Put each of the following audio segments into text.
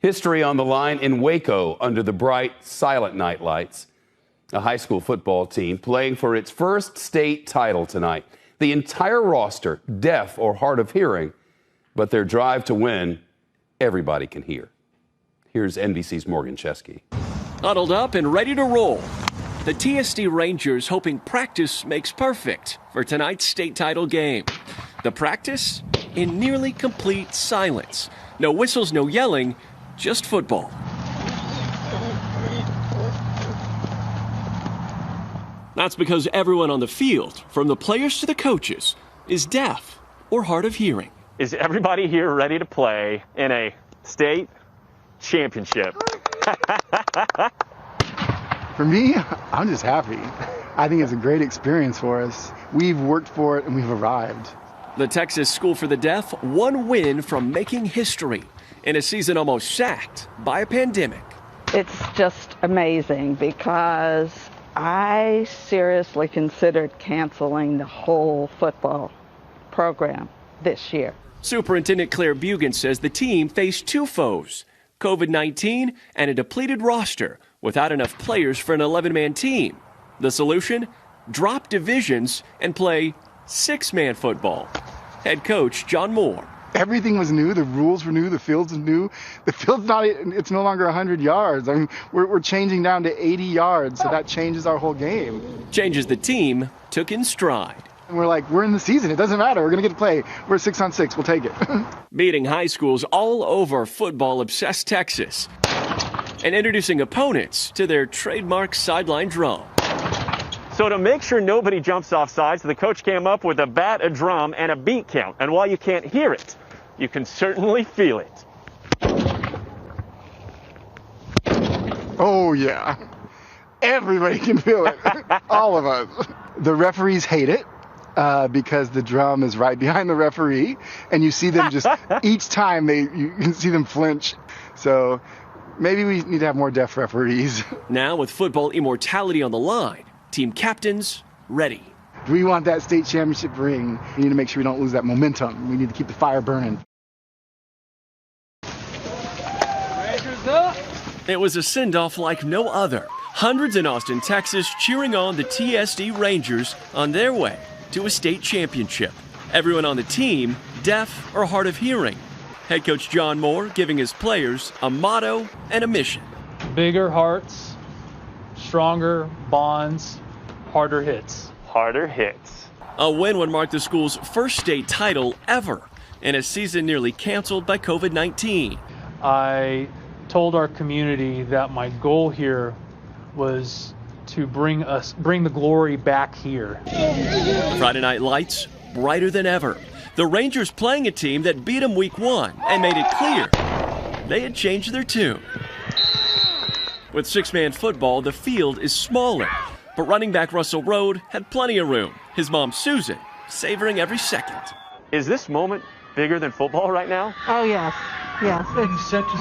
History on the line in Waco under the bright, silent night lights. A high school football team playing for its first state title tonight. The entire roster deaf or hard of hearing, but their drive to win, everybody can hear. Here's NBC's Morgan Chesky. Huddled up and ready to roll. The TSD Rangers hoping practice makes perfect for tonight's state title game. The practice in nearly complete silence. No whistles, no yelling, just football. That's because everyone on the field, from the players to the coaches, is deaf or hard of hearing. Is everybody here ready to play in a state championship? For me, I'm just happy. I think it's a great experience for us. We've worked for it and we've arrived. The Texas School for the Deaf, one win from making history in a season almost sacked by a pandemic. It's just amazing because I seriously considered canceling the whole football program this year. Superintendent Claire Bugan says the team faced two foes, COVID-19 and a depleted roster without enough players for an 11-man team. The solution? Drop divisions and play six-man football. Head coach John Moore. Everything was new. The rules were new. The fields were new. The field's it's no longer 100 yards. I mean, we're changing down to 80 yards, so that changes our whole game. Changes the team took in stride. And we're like, we're in the season. It doesn't matter. We're going to get to play. We're 6-on-6. We'll take it. Beating high schools all over football-obsessed Texas and introducing opponents to their trademark sideline drum. So to make sure nobody jumps off sides, the coach came up with a bat, a drum, and a beat count. And while you can't hear it, you can certainly feel it. Oh, yeah. Everybody can feel it. All of us. The referees hate it because the drum is right behind the referee. And you see them just, each time you can see them flinch. So maybe we need to have more deaf referees. Now with football immortality on the line, team captains ready. We want that state championship ring. We need to make sure we don't lose that momentum. We need to keep the fire burning. Rangers up! It was a send-off like no other. Hundreds in Austin, Texas cheering on the TSD Rangers on their way to a state championship. Everyone on the team deaf or hard of hearing. Head coach John Moore giving his players a motto and a mission. Bigger hearts, stronger bonds, harder hits. Harder hits. A win would mark the school's first state title ever in a season nearly canceled by COVID-19. I told our community that my goal here was to bring the glory back here. Friday night lights brighter than ever. The Rangers playing a team that beat them week one and made it clear they had changed their tune. With six-man football, the field is smaller, but running back Russell Road had plenty of room. His mom, Susan, savoring every second. Is this moment bigger than football right now? Oh, yes. Yes.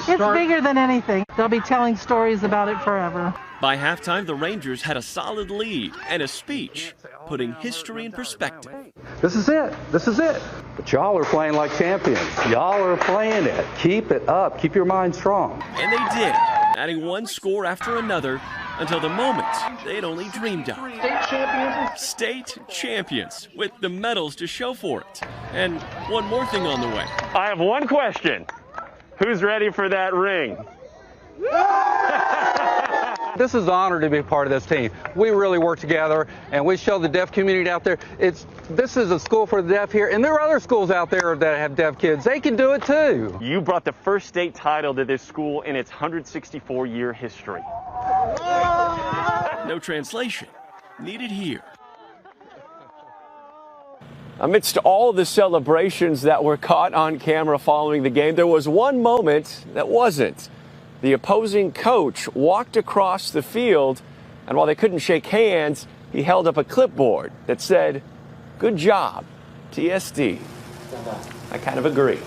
It's bigger than anything. They'll be telling stories about it forever. By halftime, the Rangers had a solid lead and a speech, putting history in perspective. This is it. This is it. But y'all are playing like champions. Y'all are playing it. Keep it up. Keep your mind strong. And they did, adding one score after another until the moment they'd only dreamed of. State champions. State champions with the medals to show for it. And one more thing on the way. I have one question. Who's ready for that ring? This is an honor to be a part of this team. We really work together, and we show the deaf community out there. This is a school for the deaf here, and there are other schools out there that have deaf kids. They can do it too. You brought the first state title to this school in its 164-year history. No translation needed here. Amidst all the celebrations that were caught on camera following the game, there was one moment that wasn't. The opposing coach walked across the field, and while they couldn't shake hands, he held up a clipboard that said, "Good job, TSD." I kind of agree.